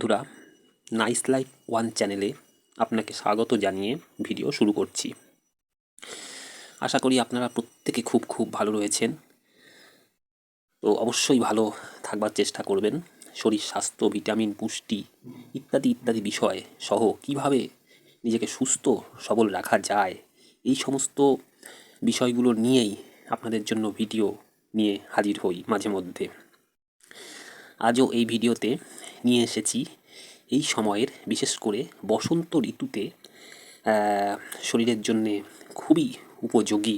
বন্ধুরা, nice life one চ্যানেলে আপনাকে স্বাগত জানিয়ে ভিডিও শুরু করছি। আশা করি আপনারা প্রত্যেকে খুব ভালো রয়েছেন। তো অবশ্যই ভালো থাকবার চেষ্টা করবেন। শরীর স্বাস্থ্য, ভিটামিন, পুষ্টি ইত্যাদি বিষয় সহ কিভাবে নিজেকে সুস্থ সবল রাখা যায়, এই সমস্ত বিষয়গুলো নিয়েই আপনাদের জন্য ভিডিও নিয়ে হাজির হই মাঝে মধ্যে। আজও এই ভিডিওতে নিয়ে এসেছি এই সময়ের, বিশেষ করে বসন্ত ঋতুতে শরীরের জন্যে খুবই উপযোগী,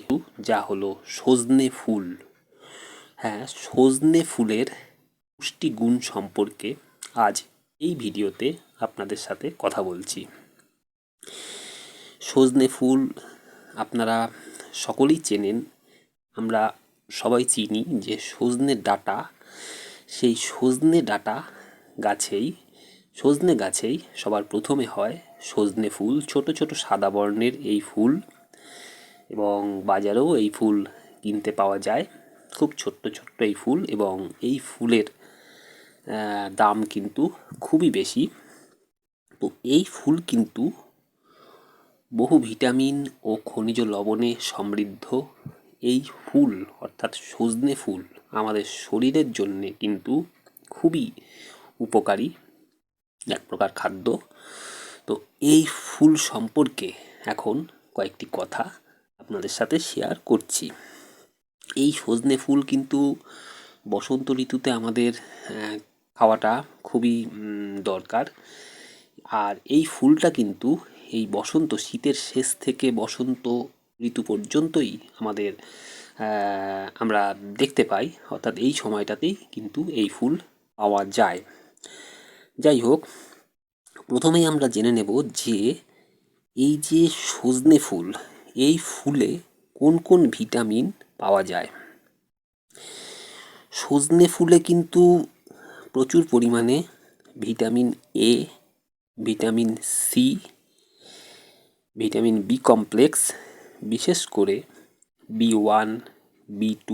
যা হলো সজনে ফুল। হ্যাঁ, সজনে ফুলের পুষ্টিগুণ সম্পর্কে আজ এই ভিডিওতে আপনাদের সাথে কথা বলছি। সজনে ফুল আপনারা সকলেই চেনেন, আমরা সবাই চিনি যে সজনে ডাঁটা, সেই সজনে ডাঁটা সজনে গাছেই সবার প্রথমে হয় সজনে ফুল। ছোট ছোট সাদা বর্ণের এই ফুল, এবং বাজারেও এই ফুল কিনতে পাওয়া যায়। খুব ছোট্ট এই ফুল, এবং এই ফুলের দাম কিন্তু খুবই বেশি। তো এই ফুল কিন্তু বহু ভিটামিন ও খনিজ লবণে সমৃদ্ধ। এই ফুল অর্থাৎ সজনে ফুল আমাদের শরীরের জন্যে কিন্তু খুবই উপকারী এক প্রকার খাদ্য। তো এই ফুল সম্পর্কে এখন কয়েকটি কথা আপনাদের সাথে শেয়ার করছি। এই সজনে ফুল কিন্তু বসন্ত ঋতুতে আমাদের খাওয়াটা খুবই দরকার। আর এই ফুলটা কিন্তু এই শীতের শেষ থেকে বসন্ত ঋতু পর্যন্তই আমরা দেখতে পাই, অর্থাৎ এই সময়টাতেই কিন্তু এই ফুল পাওয়া যায়। যাই হোক, প্রথমেই আমরা জেনে নেব যে এই যে সজনে ফুল, এই ফুলে কোন কোন ভিটামিন পাওয়া যায়। সজনে ফুলে কিন্তু প্রচুর পরিমাণে vitamin A, vitamin C, vitamin B complex, বিশেষ করে বি1, বি2,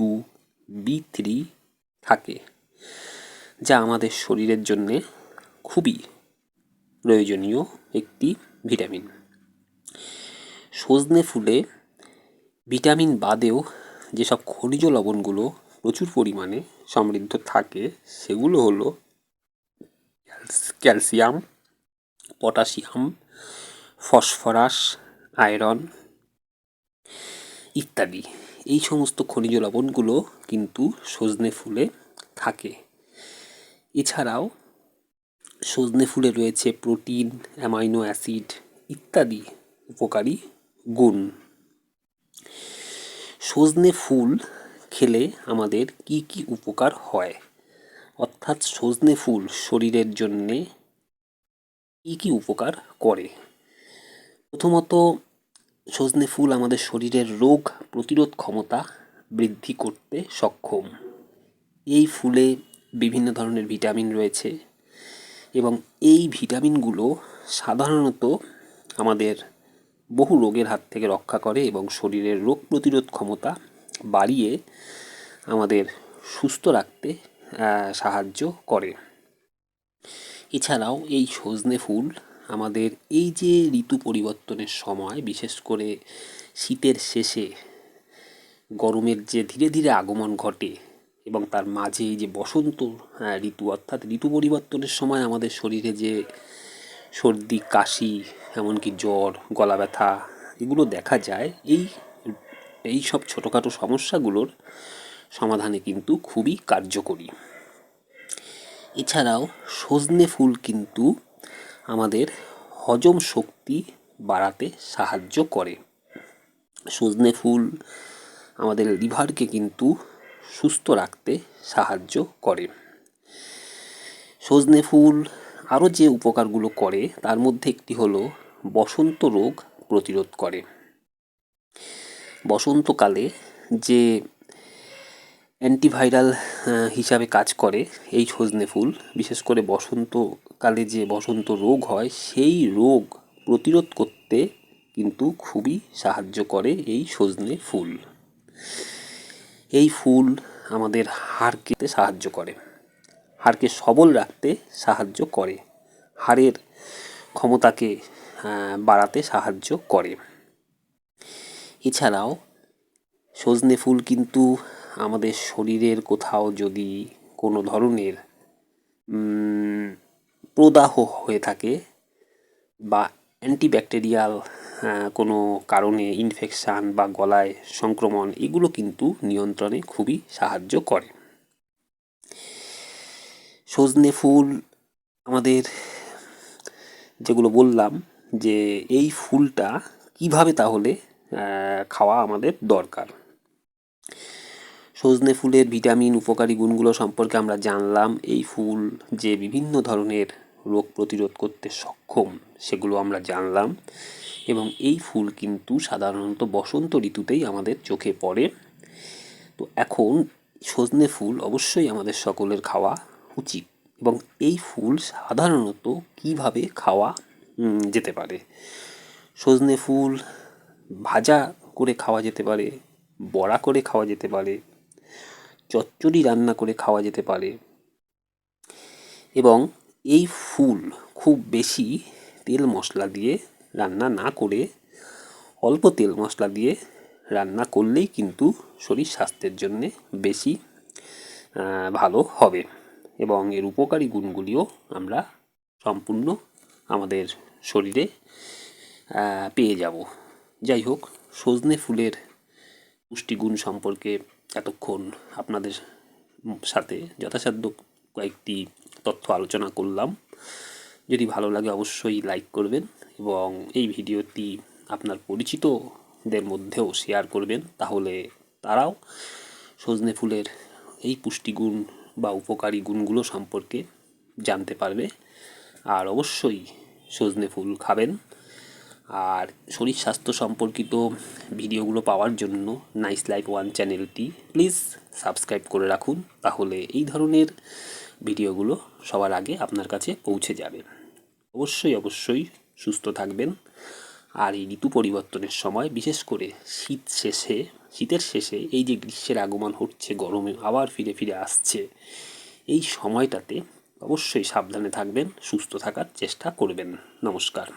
বি3 থাকে, যা আমাদের শরীরের জন্যে খুবই প্রয়োজনীয় একটি ভিটামিন। সজনে ফুলে ভিটামিন বাদেও যেসব খনিজ লবণগুলো প্রচুর পরিমাণে সমৃদ্ধ থাকে, সেগুলো হলো ক্যালসিয়াম, পটাশিয়াম, ফসফরাস, আয়রন ইত্যাদি। এই সমস্ত খনিজ লবণগুলো কিন্তু সজনে ফুলে থাকে। এছাড়াও সজনে ফুলে রয়েছে প্রোটিন, অ্যামাইনো অ্যাসিড ইত্যাদি উপকারী গুণ। সজনে ফুল খেলে আমাদের কি কি উপকার হয়, অর্থাৎ সজনে ফুল শরীরের জন্যে কি কি উপকার করে। প্রথমত, সজনে ফুল আমাদের শরীরের রোগ প্রতিরোধ ক্ষমতা বৃদ্ধি করতে সক্ষম। এই ফুলে বিভিন্ন ধরনের ভিটামিন রয়েছে, এবং এই ভিটামিনগুলো সাধারণত আমাদের বহু রোগের হাত থেকে রক্ষা করে এবং শরীরের রোগ প্রতিরোধ ক্ষমতা বাড়িয়ে আমাদের সুস্থ রাখতে সাহায্য করে। এছাড়াও এই সজনে ফুল আমাদের এই যে ঋতু পরিবর্তনের সময়, বিশেষ করে শীতের শেষে গরমের যে ধীরে ধীরে আগমন ঘটে, এবং তার মাঝে এই যে বসন্ত ঋতু, অর্থাৎ ঋতু পরিবর্তনের সময় আমাদের শরীরে যে সর্দি, কাশি, এমনকি জ্বর, গলা ব্যথা এগুলো দেখা যায়, এই সব ছোটোখাটো সমস্যাগুলোর সমাধানে কিন্তু খুবই কার্যকরী। এছাড়াও সজনে ফুল কিন্তু আমাদের হজম শক্তি বাড়াতে সাহায্য করে। সজনে ফুল আমাদের লিভারকে কিন্তু সুস্থ রাখতে সাহায্য করে। সজনে ফুল আরও যে উপকারগুলো করে তার মধ্যে একটি হলো বসন্ত রোগ প্রতিরোধ করে। বসন্তকালে যে অ্যান্টিভাইরাল হিসাবে কাজ করে এই সজনে ফুল, বিশেষ করে বসন্তকালে যে বসন্ত রোগ হয় সেই রোগ প্রতিরোধ করতে কিন্তু খুবই সাহায্য করে এই সজনে ফুল। এই ফুল আমাদের হাড়কে সাহায্য করে, হাড়কে সবল রাখতে সাহায্য করে। হাড়ের ক্ষমতাকে বাড়াতে সাহায্য করে। এছাড়াও সজনে ফুল কিন্তু আমাদের শরীরের কোথাও যদি কোনো ধরনের প্রদাহ হয়ে থাকে বা অ্যান্টিব্যাকটেরিয়াল কোনো কারণে ইনফেকশান বা গলায় সংক্রমণ, এগুলো কিন্তু নিয়ন্ত্রণে খুবই সাহায্য করে। সজনে ফুল আমাদের যেগুলো বললাম যে এই ফুলটা কিভাবে তাহলে খাওয়া আমাদের দরকার। সজনে ফুলের ভিটামিন উপকারী গুণগুলো সম্পর্কে আমরা জানলাম। এই ফুল যে বিভিন্ন ধরনের রোগ প্রতিরোধ করতে সক্ষম সেগুলো আমরা জানলাম, এবং এই ফুল কিন্তু সাধারণত বসন্ত ঋতুতেই আমাদের চোখে পড়ে। তো এখন সজনে ফুল অবশ্যই আমাদের সকলের খাওয়া উচিত, এবং এই ফুল সাধারণত কিভাবে খাওয়া যেতে পারে। সজনে ফুল ভাজা করে খাওয়া যেতে পারে, বড়া করে খাওয়া যেতে পারে, চচ্চড়ি রান্না করে খাওয়া যেতে পারে, এবং এই ফুল খুব বেশি তেল মশলা দিয়ে রান্না না করে অল্প তেল মশলা দিয়ে রান্না করলেই কিন্তু শরীর স্বাস্থ্যের জন্যে বেশি ভালো হবে, এবং এর উপকারী গুণগুলিও আমরা সম্পূর্ণ আমাদের শরীরে পেয়ে যাব। যাই হোক, সজনে ফুলের পুষ্টিগুণ সম্পর্কে এতক্ষণ আপনাদের সাথে যথাসাধ্য কয়েকটি তথ্য আলোচনা করলাম। যদি ভালো লাগে অবশ্যই লাইক করবেন, এবং এই ভিডিওটি আপনার পরিচিতদের মধ্যেও শেয়ার করবেন, তাহলে তারাও সজনে ফুলের এই পুষ্টিগুণ বা উপকারী গুণগুলো সম্পর্কে জানতে পারবে। আর অবশ্যই সজনে ফুল খাবেন। আর শরীর স্বাস্থ্য সম্পর্কিত ভিডিওগুলো পাওয়ার জন্য নাইস লাইফ ওয়ান চ্যানেলটি প্লিজ সাবস্ক্রাইব করে রাখুন, তাহলে এই ধরনের ভিডিওগুলো সবার আগে আপনার কাছে পৌঁছে যাবে। অবশ্যই সুস্থ থাকবেন। আর এই ঋতু পরিবর্তনের সময়, বিশেষ করে শীতের শেষে এই যে গ্রীষ্মের আগমন হচ্ছে, গরমে আবার ফিরে আসছে, এই সময়টাতে অবশ্যই সাবধানে থাকবেন, সুস্থ থাকার চেষ্টা করবেন। নমস্কার।